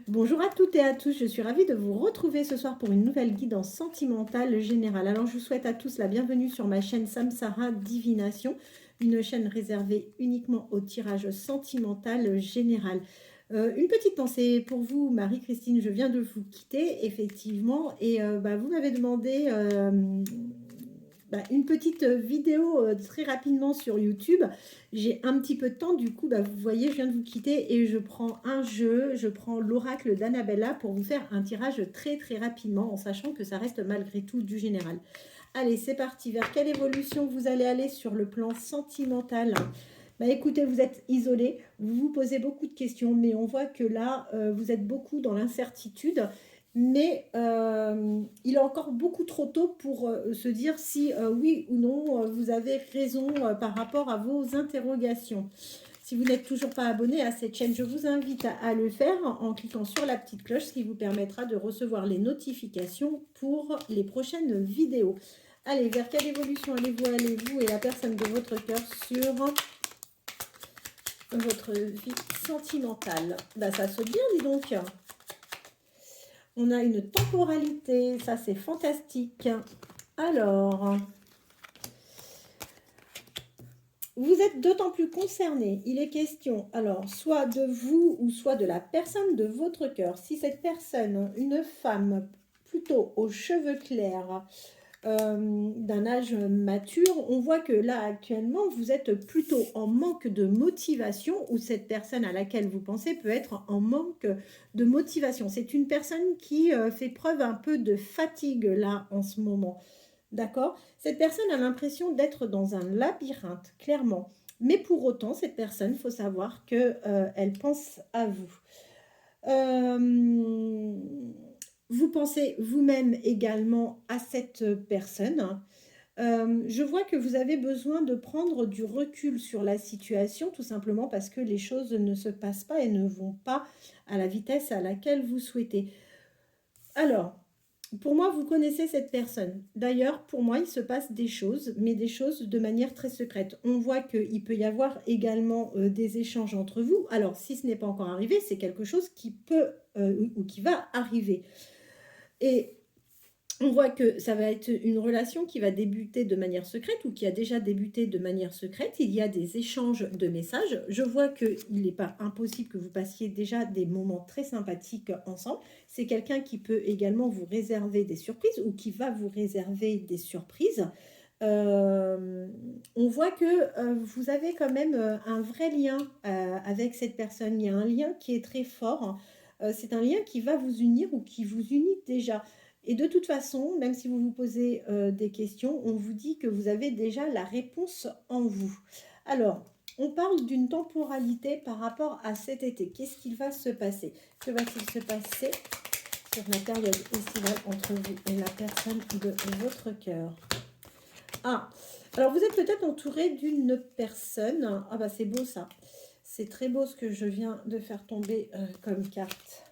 Bonjour à toutes et à tous, je suis ravie de vous retrouver ce soir pour une nouvelle guidance sentimentale générale. Alors je vous souhaite à tous la bienvenue sur ma chaîne Samsara Divination, une chaîne réservée uniquement au tirage sentimental général. Une petite pensée pour vous, Marie-Christine, je viens de vous quitter effectivement et vous m'avez demandé une petite vidéo très rapidement sur YouTube. J'ai un petit peu de temps, du coup, vous voyez, je viens de vous quitter et je prends un jeu, je prends l'oracle d'Annabella pour vous faire un tirage très très rapidement, en sachant que ça reste malgré tout du général. Allez, c'est parti. Vers quelle évolution vous allez aller sur le plan sentimental? Écoutez, vous êtes isolé, vous vous posez beaucoup de questions, mais on voit que là, vous êtes beaucoup dans l'incertitude. Mais il est encore beaucoup trop tôt pour se dire si oui ou non vous avez raison par rapport à vos interrogations. Si vous n'êtes toujours pas abonné à cette chaîne, je vous invite à le faire en cliquant sur la petite cloche, ce qui vous permettra de recevoir les notifications pour les prochaines vidéos. Allez, vers quelle évolution allez-vous et la personne de votre cœur sur votre vie sentimentale? Ça saute bien, dis donc. On a une temporalité, ça c'est fantastique. Alors, vous êtes d'autant plus concerné. Il est question, alors, soit de vous ou soit de la personne de votre cœur. Si cette personne, une femme plutôt aux cheveux clairs, d'un âge mature, on voit que là actuellement vous êtes plutôt en manque de motivation, ou cette personne à laquelle vous pensez peut être en manque de motivation. C'est une personne qui fait preuve un peu de fatigue là en ce moment. D'accord? Cette personne a l'impression d'être dans un labyrinthe, clairement. Mais pour autant, cette personne, il faut savoir qu'elle pense à vous. Euh, Vous pensez vous-même également à cette personne. Je vois que vous avez besoin de prendre du recul sur la situation, tout simplement parce que les choses ne se passent pas et ne vont pas à la vitesse à laquelle vous souhaitez. Alors, pour moi, vous connaissez cette personne. D'ailleurs, pour moi, il se passe des choses, mais des choses de manière très secrète. On voit qu'il peut y avoir également des échanges entre vous. Alors, si ce n'est pas encore arrivé, c'est quelque chose qui peut ou qui va arriver. Et on voit que ça va être une relation qui va débuter de manière secrète ou qui a déjà débuté de manière secrète. Il y a des échanges de messages. Je vois qu'il n'est pas impossible que vous passiez déjà des moments très sympathiques ensemble. C'est quelqu'un qui peut également vous réserver des surprises ou qui va vous réserver des surprises. On voit que vous avez quand même un vrai lien avec cette personne. Il y a un lien qui est très fort. C'est un lien qui va vous unir ou qui vous unit déjà. Et de toute façon, même si vous vous posez des questions, on vous dit que vous avez déjà la réponse en vous. Alors, on parle d'une temporalité par rapport à cet été. Qu'est-ce qu'il va se passer? Que va-t-il se passer sur la période estivale entre vous et la personne de votre cœur? Ah, alors vous êtes peut-être entouré d'une personne. Ah c'est beau ça. C'est très beau ce que je viens de faire tomber comme carte.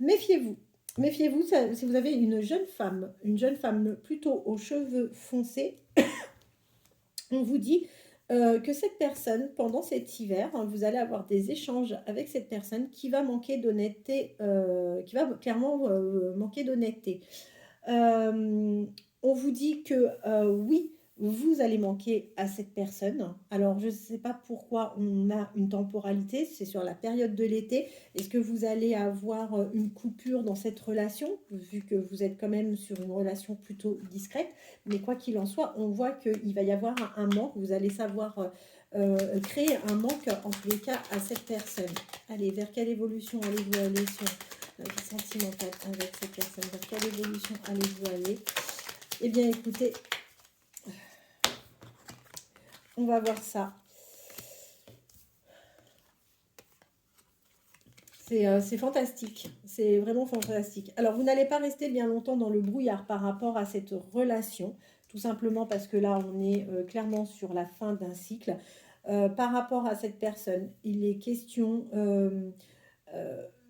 Méfiez-vous. Méfiez-vous si vous avez une jeune femme plutôt aux cheveux foncés, on vous dit que cette personne, pendant cet hiver, vous allez avoir des échanges avec cette personne qui va manquer d'honnêteté, qui va clairement manquer d'honnêteté. On vous dit que oui, vous allez manquer à cette personne. Alors, je ne sais pas pourquoi on a une temporalité, c'est sur la période de l'été. Est-ce que vous allez avoir une coupure dans cette relation, vu que vous êtes quand même sur une relation plutôt discrète? Mais quoi qu'il en soit, on voit qu'il va y avoir un manque. Vous allez savoir créer un manque, en tous les cas, à cette personne. Allez, vers quelle évolution allez-vous aller sur la vie sentimentale avec cette personne? Vers quelle évolution allez-vous aller? Eh bien, écoutez, on va voir ça. C'est fantastique, c'est vraiment fantastique. Alors, vous n'allez pas rester bien longtemps dans le brouillard par rapport à cette relation, tout simplement parce que là, on est clairement sur la fin d'un cycle. Par rapport à cette personne, il est question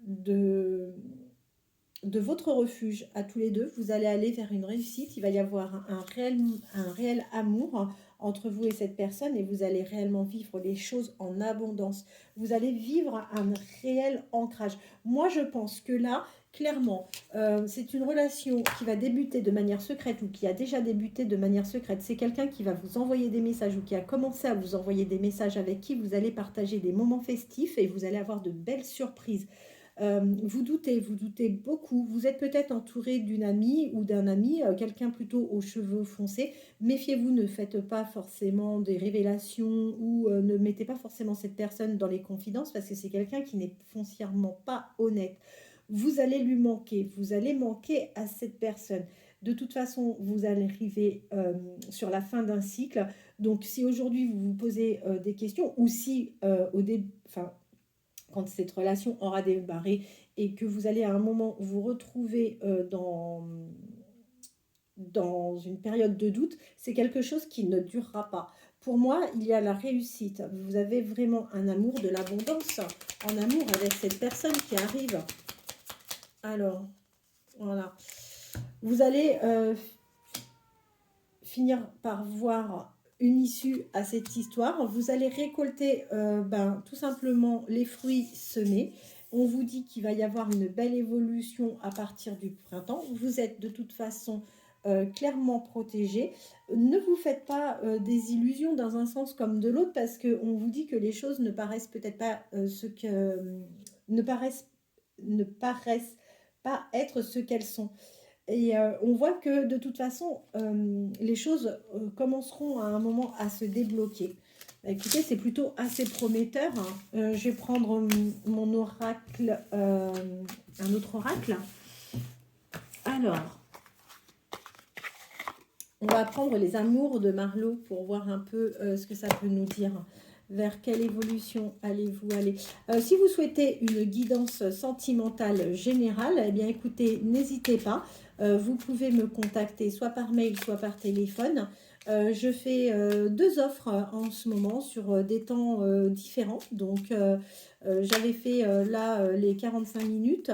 de de votre refuge à tous les deux. Vous allez aller vers une réussite. Il va y avoir un réel amour entre vous et cette personne et vous allez réellement vivre les choses en abondance. Vous allez vivre un réel ancrage. Moi, je pense que là, clairement, c'est une relation qui va débuter de manière secrète ou qui a déjà débuté de manière secrète. C'est quelqu'un qui va vous envoyer des messages ou qui a commencé à vous envoyer des messages avec qui vous allez partager des moments festifs et vous allez avoir de belles surprises. Vous doutez beaucoup. Vous êtes peut-être entouré d'une amie ou d'un ami, quelqu'un plutôt aux cheveux foncés. Méfiez-vous, ne faites pas forcément des révélations ou ne mettez pas forcément cette personne dans les confidences parce que c'est quelqu'un qui n'est foncièrement pas honnête. Vous allez lui manquer, vous allez manquer à cette personne. De toute façon, vous allez arriver sur la fin d'un cycle. Donc, si aujourd'hui vous vous posez des questions ou si au début, enfin, quand cette relation aura démarré et que vous allez à un moment vous retrouver dans une période de doute, c'est quelque chose qui ne durera pas. Pour moi, il y a la réussite. Vous avez vraiment un amour, de l'abondance, en amour avec cette personne qui arrive. Alors, voilà. Vous allez finir par voir une issue à cette histoire. Vous allez récolter tout simplement les fruits semés. On vous dit qu'il va y avoir une belle évolution à partir du printemps. Vous êtes de toute façon clairement protégé. Ne vous faites pas des illusions dans un sens comme de l'autre parce qu'on vous dit que les choses ne paraissent peut-être pas ne paraissent pas être ce qu'elles sont. Et on voit que de toute façon, les choses commenceront à un moment à se débloquer. Bah, écoutez, c'est plutôt assez prometteur, hein. Je vais prendre mon oracle, un autre oracle. Alors, on va prendre les amours de Marlo pour voir un peu ce que ça peut nous dire. Vers quelle évolution allez-vous aller? Si vous souhaitez une guidance sentimentale générale, eh bien écoutez, n'hésitez pas. Vous pouvez me contacter soit par mail, soit par téléphone. Je fais 2 offres en ce moment sur des temps différents. Donc, j'avais fait là les 45 minutes.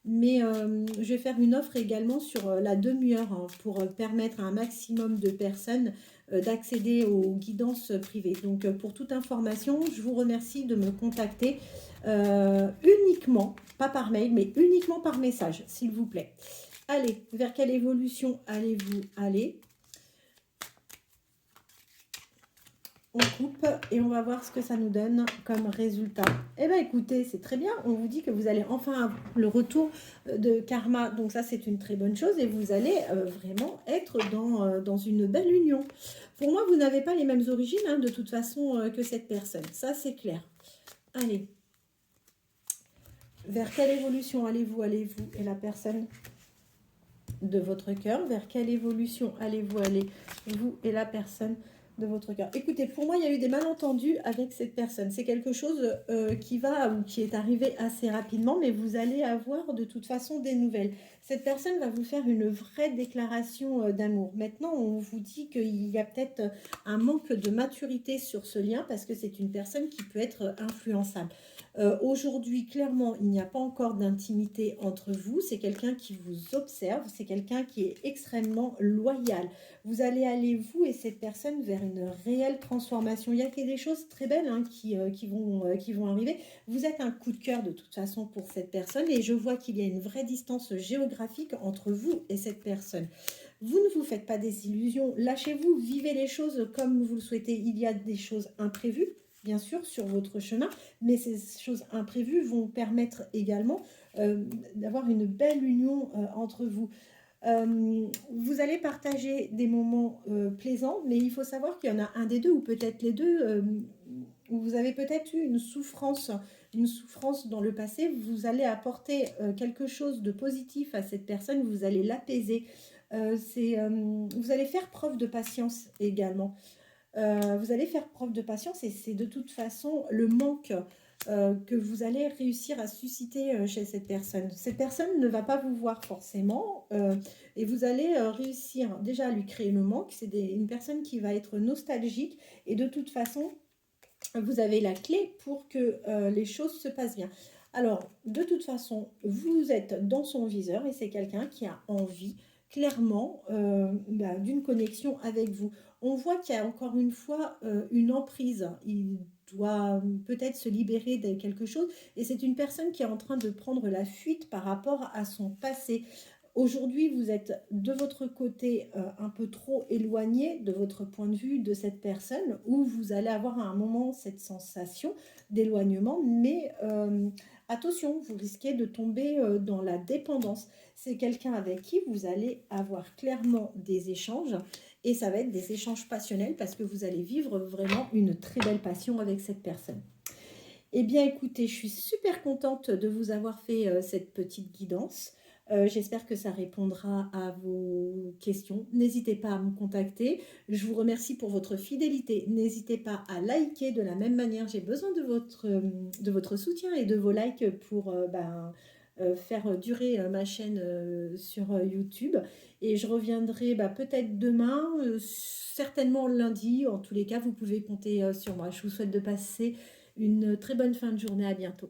Mais je vais faire une offre également sur la demi-heure hein, pour permettre à un maximum de personnes d'accéder aux guidances privées. Donc, pour toute information, je vous remercie de me contacter uniquement, pas par mail, mais uniquement par message, s'il vous plaît. Allez, vers quelle évolution allez-vous aller? On coupe et on va voir ce que ça nous donne comme résultat. Eh bien, écoutez, c'est très bien. On vous dit que vous allez enfin avoir le retour de karma. Donc ça, c'est une très bonne chose et vous allez vraiment être dans une belle union. Pour moi, vous n'avez pas les mêmes origines hein, de toute façon que cette personne. Ça, c'est clair. Allez. Vers quelle évolution allez-vous et la personne de votre cœur? Vers quelle évolution allez-vous aller, vous et la personne de votre cœur? Écoutez, pour moi, il y a eu des malentendus avec cette personne. C'est quelque chose qui va ou qui est arrivé assez rapidement, mais vous allez avoir de toute façon des nouvelles. Cette personne va vous faire une vraie déclaration d'amour. Maintenant, on vous dit qu'il y a peut-être un manque de maturité sur ce lien parce que c'est une personne qui peut être influençable. Aujourd'hui, clairement, il n'y a pas encore d'intimité entre vous. C'est quelqu'un qui vous observe, c'est quelqu'un qui est extrêmement loyal. Vous allez aller, vous et cette personne, vers une réelle transformation. Il y a des choses très belles hein, qui vont arriver. Vous êtes un coup de cœur de toute façon pour cette personne et je vois qu'il y a une vraie distance géographique entre vous et cette personne. Vous ne vous faites pas des illusions. Lâchez-vous, vivez les choses comme vous le souhaitez. Il y a des choses imprévues bien sûr, sur votre chemin, mais ces choses imprévues vont permettre également d'avoir une belle union entre vous. Vous allez partager des moments plaisants, mais il faut savoir qu'il y en a un des deux, ou peut-être les deux, où vous avez peut-être eu une souffrance dans le passé. Vous allez apporter quelque chose de positif à cette personne, vous allez l'apaiser. Vous allez faire preuve de patience également. Vous allez faire preuve de patience et c'est de toute façon le manque que vous allez réussir à susciter chez cette personne. Cette personne ne va pas vous voir forcément et vous allez réussir déjà à lui créer le manque. C'est une personne qui va être nostalgique et de toute façon, vous avez la clé pour que les choses se passent bien. Alors, de toute façon, vous êtes dans son viseur et c'est quelqu'un qui a envie, clairement, bah, d'une connexion avec vous. On voit qu'il y a encore une fois une emprise. Il doit peut-être se libérer de quelque chose et c'est une personne qui est en train de prendre la fuite par rapport à son passé. Aujourd'hui, vous êtes de votre côté un peu trop éloigné de votre point de vue de cette personne, où vous allez avoir à un moment cette sensation d'éloignement, mais attention, vous risquez de tomber dans la dépendance. C'est quelqu'un avec qui vous allez avoir clairement des échanges, et ça va être des échanges passionnels parce que vous allez vivre vraiment une très belle passion avec cette personne. Eh bien, écoutez, je suis super contente de vous avoir fait cette petite guidance. J'espère que ça répondra à vos questions. N'hésitez pas à me contacter. Je vous remercie pour votre fidélité. N'hésitez pas à liker de la même manière. J'ai besoin de votre soutien et de vos likes pour faire durer ma chaîne sur YouTube. Et je reviendrai peut-être demain, certainement lundi. En tous les cas, vous pouvez compter sur moi. Je vous souhaite de passer une très bonne fin de journée. À bientôt.